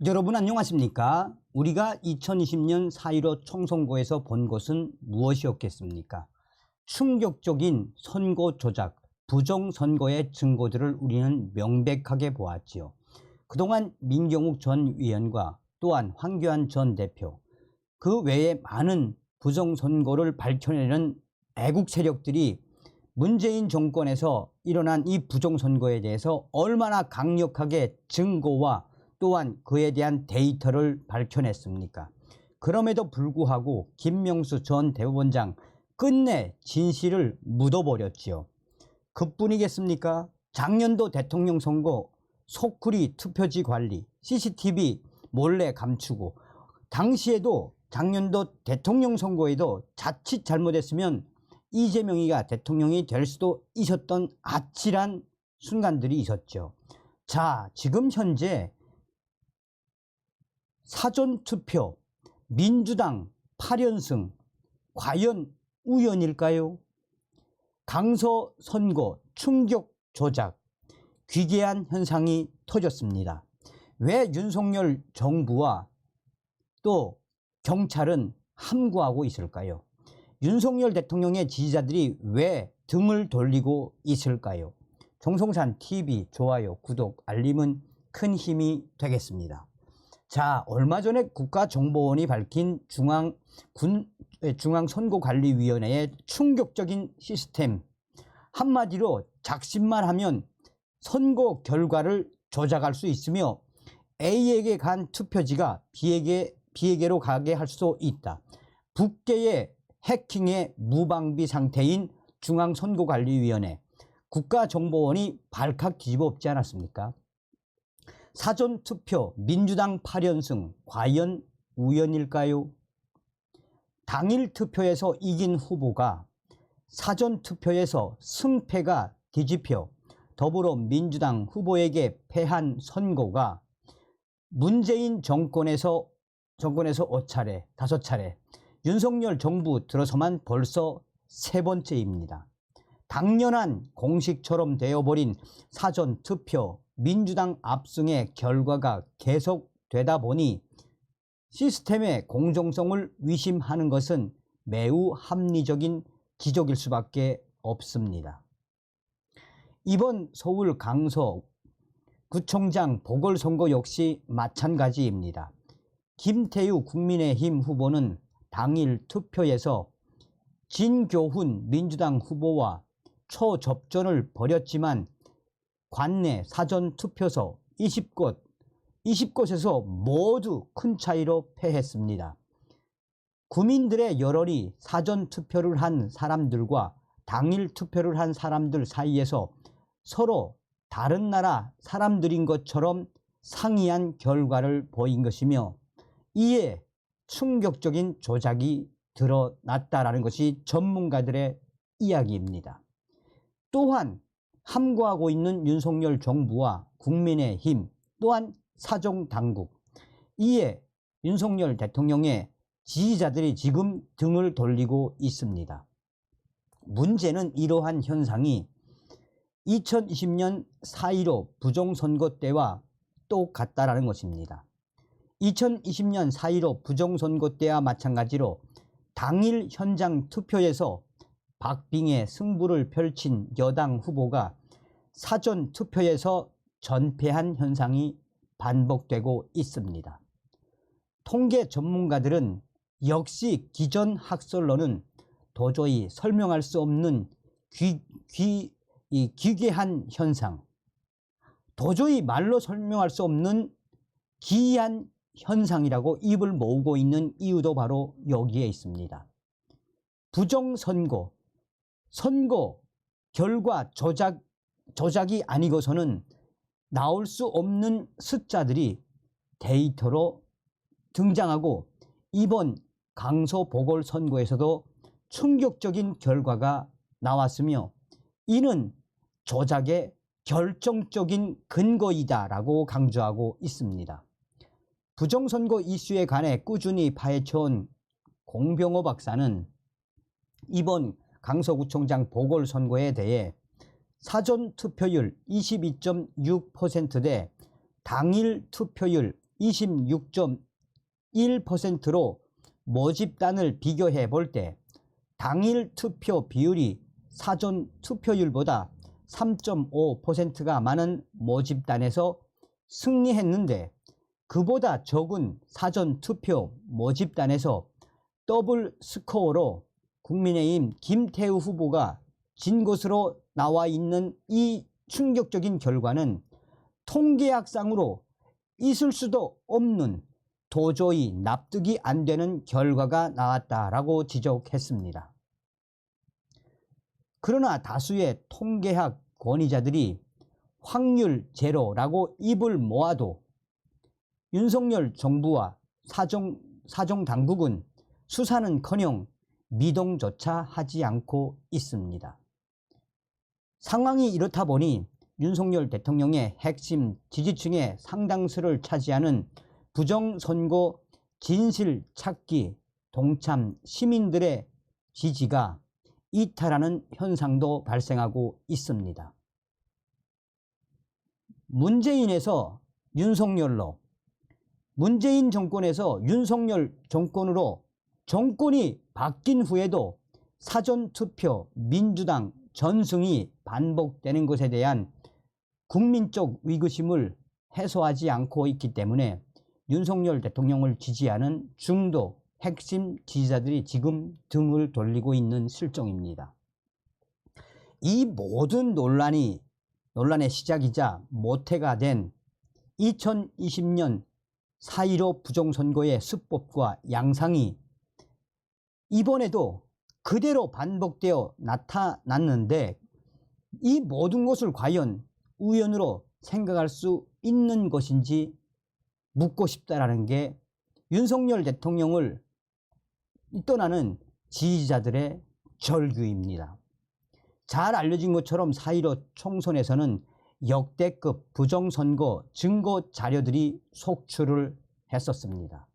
여러분 안녕하십니까? 우리가 2020년 4.15 총선거에서 본 것은 무엇이었겠습니까? 충격적인 선거 조작, 부정선거의 증거들을 우리는 명백하게 보았지요. 그동안 민경욱 전 위원과 또한 황교안 전 대표, 그 외에 많은 부정선거를 밝혀내는 애국 세력들이 문재인 정권에서 일어난 이 부정선거에 대해서 얼마나 강력하게 증거와 또한 그에 대한 데이터를 밝혀냈습니까? 그럼에도 불구하고 김명수 전 대법원장 끝내 진실을 묻어버렸지요. 그뿐이겠습니까? 작년도 대통령 선거 소쿠리 투표지 관리, CCTV 몰래 감추고, 당시에도 작년도 대통령 선거에도 자칫 잘못했으면 이재명이가 대통령이 될 수도 있었던 아찔한 순간들이 있었죠. 자, 지금 현재 사전투표 민주당 8연승 과연 우연일까요? 강서선거 충격 조작, 기괴한 현상이 터졌습니다. 왜 윤석열 정부와 또 경찰은 함구하고 있을까요? 윤석열 대통령의 지지자들이 왜 등을 돌리고 있을까요? 정성산 TV 좋아요, 구독, 알림은 큰 힘이 되겠습니다. 자, 얼마 전에 국가정보원이 밝힌 중앙선거관리위원회의 충격적인 시스템, 한마디로 작심만 하면 선거 결과를 조작할 수 있으며 A에게 간 투표지가 B에게로 가게 할 수 있다. 북계의 해킹의 무방비 상태인 중앙선거관리위원회, 국가정보원이 발칵 뒤집어 엎지 않았습니까? 사전투표 민주당 8연승 과연 우연일까요? 당일 투표에서 이긴 후보가 사전투표에서 승패가 뒤집혀 더불어민주당 후보에게 패한 선거가 문재인 정권에서 5차례, 5차례, 윤석열 정부 들어서만 벌써 3번째입니다. 당연한 공식처럼 되어버린 사전투표 민주당 압승의 결과가 계속되다 보니 시스템의 공정성을 의심하는 것은 매우 합리적인 지적일 수밖에 없습니다. 이번 서울 강서구청장 보궐선거 역시 마찬가지입니다. 김태우 국민의힘 후보는 당일 투표에서 진교훈 민주당 후보와 초접전을 벌였지만 관내 사전투표소 20곳에서 모두 큰 차이로 패했습니다. 구민들의 여론이 사전투표를 한 사람들과 당일 투표를 한 사람들 사이에서 서로 다른 나라 사람들인 것처럼 상이한 결과를 보인 것이며, 이에 충격적인 조작이 드러났다라는 것이 전문가들의 이야기입니다. 또한 함구하고 있는 윤석열 정부와 국민의힘, 또한 사정당국, 이에 윤석열 대통령의 지지자들이 지금 등을 돌리고 있습니다. 문제는 이러한 현상이 2020년 4.15 부정선거 때와 똑같다라는 것입니다. 2020년 4.15 부정선거 때와 마찬가지로 당일 현장 투표에서 박빙의 승부를 펼친 여당 후보가 사전 투표에서 전패한 현상이 반복되고 있습니다. 통계 전문가들은 역시 기존 학설로는 도저히 설명할 수 없는 기괴한 현상, 도저히 말로 설명할 수 없는 기이한 현상이라고 입을 모으고 있는 이유도 바로 여기에 있습니다. 부정선거, 선거 결과 조작이 아니고서는 나올 수 없는 숫자들이 데이터로 등장하고, 이번 강서 보궐선거에서도 충격적인 결과가 나왔으며 이는 조작의 결정적인 근거이다라고 강조하고 있습니다. 부정선거 이슈에 관해 꾸준히 파헤쳐온 공병호 박사는 이번 강서구청장 보궐선거에 대해 사전투표율 22.6%대 당일 투표율 26.1%로 모집단을 비교해 볼 때 당일 투표 비율이 사전 투표율보다 3.5%가 많은 모집단에서 승리했는데, 그보다 적은 사전 투표 모집단에서 더블 스코어로 국민의힘 김태우 후보가 진 것으로 나와 있는 이 충격적인 결과는 통계학상으로 있을 수도 없는, 도저히 납득이 안 되는 결과가 나왔다라고 지적했습니다. 그러나 다수의 통계학 권위자들이 확률 제로라고 입을 모아도 윤석열 정부와 사정 당국은 수사는커녕 미동조차 하지 않고 있습니다. 상황이 이렇다 보니 윤석열 대통령의 핵심 지지층의 상당수를 차지하는 부정선거 진실 찾기 동참 시민들의 지지가 이탈하는 현상도 발생하고 있습니다. 문재인에서 윤석열로, 문재인 정권에서 윤석열 정권으로 정권이 바뀐 후에도 사전투표 민주당 전승이 반복되는 것에 대한 국민적 의구심을 해소하지 않고 있기 때문에 윤석열 대통령을 지지하는 중도 핵심 지지자들이 지금 등을 돌리고 있는 실정입니다. 이 모든 논란의 시작이자 모태가 된 2020년 4.15 부정선거의 수법과 양상이 이번에도 그대로 반복되어 나타났는데, 이 모든 것을 과연 우연으로 생각할 수 있는 것인지 묻고 싶다라는 게 윤석열 대통령을 떠나는 지지자들의 절규입니다. 잘 알려진 것처럼 4.15 총선에서는 역대급 부정선거 증거 자료들이 속출을 했었습니다.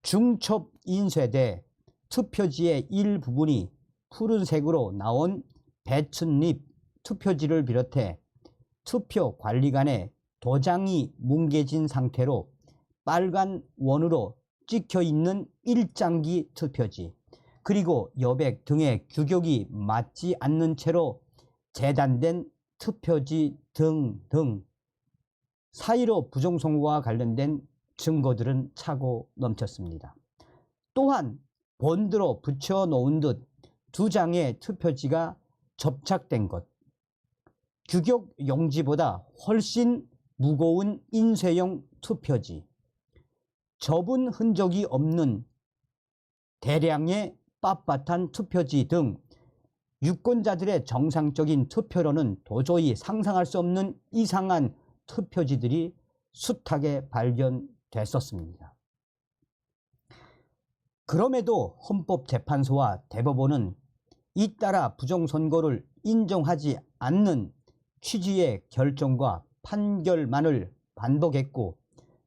중첩 인쇄대 투표지의 일부분이 푸른색으로 나온 배춧잎 투표지를 비롯해 투표 관리관의 도장이 뭉개진 상태로 빨간 원으로 찍혀 있는 일장기 투표지, 그리고 여백 등의 규격이 맞지 않는 채로 재단된 투표지 등등 4.15 부정선거와 관련된 증거들은 차고 넘쳤습니다. 또한 본드로 붙여놓은 듯 2장의 투표지가 접착된 것, 규격 용지보다 훨씬 무거운 인쇄용 투표지, 접은 흔적이 없는 대량의 빳빳한 투표지 등 유권자들의 정상적인 투표로는 도저히 상상할 수 없는 이상한 투표지들이 숱하게 발견됐었습니다. 그럼에도 헌법재판소와 대법원은 잇따라 부정선거를 인정하지 않는 취지의 결정과 판결만을 반복했고,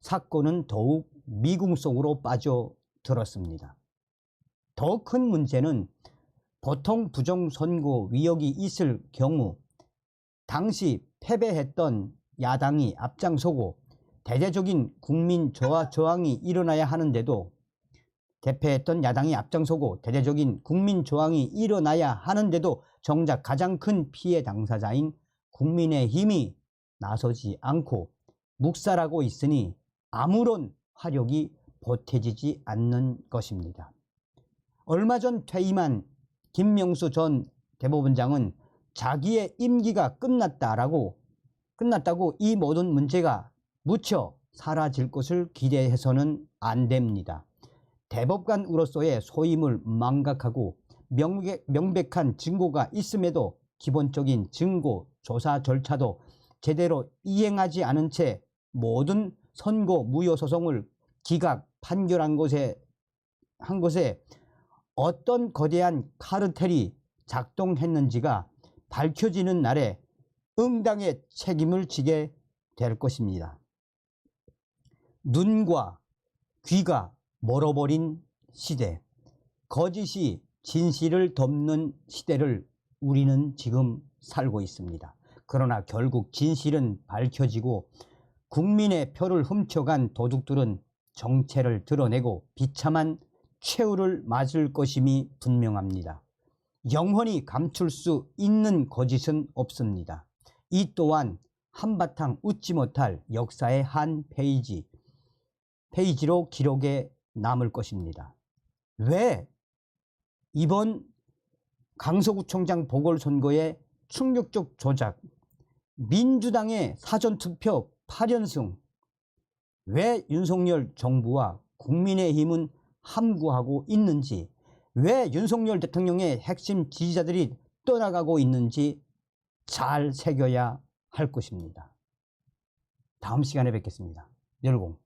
사건은 더욱 미궁 속으로 빠져들었습니다. 더 큰 문제는 보통 부정선거 위력이 있을 경우 당시 패배했던 야당이 앞장서고 대대적인 국민 저항이 일어나야 하는데도, 대패했던 야당이 앞장서고 대대적인 국민 저항이 일어나야 하는데도 정작 가장 큰 피해 당사자인 국민의힘이 나서지 않고 묵살하고 있으니 아무런 화력이 보태지지 않는 것입니다. 얼마 전 퇴임한 김명수 전 대법원장은 자기의 임기가 끝났다고 이 모든 문제가 묻혀 사라질 것을 기대해서는 안 됩니다. 대법관으로서의 소임을 망각하고 명백한 증거가 있음에도 기본적인 증거 조사 절차도 제대로 이행하지 않은 채 모든 선거 무효 소송을 기각 판결한 것에 어떤 거대한 카르텔이 작동했는지가 밝혀지는 날에 응당의 책임을 지게 될 것입니다. 눈과 귀가 멀어버린 시대, 거짓이 진실을 덮는 시대를 우리는 지금 살고 있습니다. 그러나 결국 진실은 밝혀지고 국민의 표를 훔쳐간 도둑들은 정체를 드러내고 비참한 최후를 맞을 것임이 분명합니다. 영원히 감출 수 있는 거짓은 없습니다. 이 또한 한바탕 웃지 못할 역사의 한 페이지로 기록에 남을 것입니다. 왜 이번 강서구청장 보궐선거의 충격적 조작, 민주당의 사전투표 8연승, 왜 윤석열 정부와 국민의힘은 함구하고 있는지, 왜 윤석열 대통령의 핵심 지지자들이 떠나가고 있는지 잘 새겨야 할 것입니다. 다음 시간에 뵙겠습니다. 열공.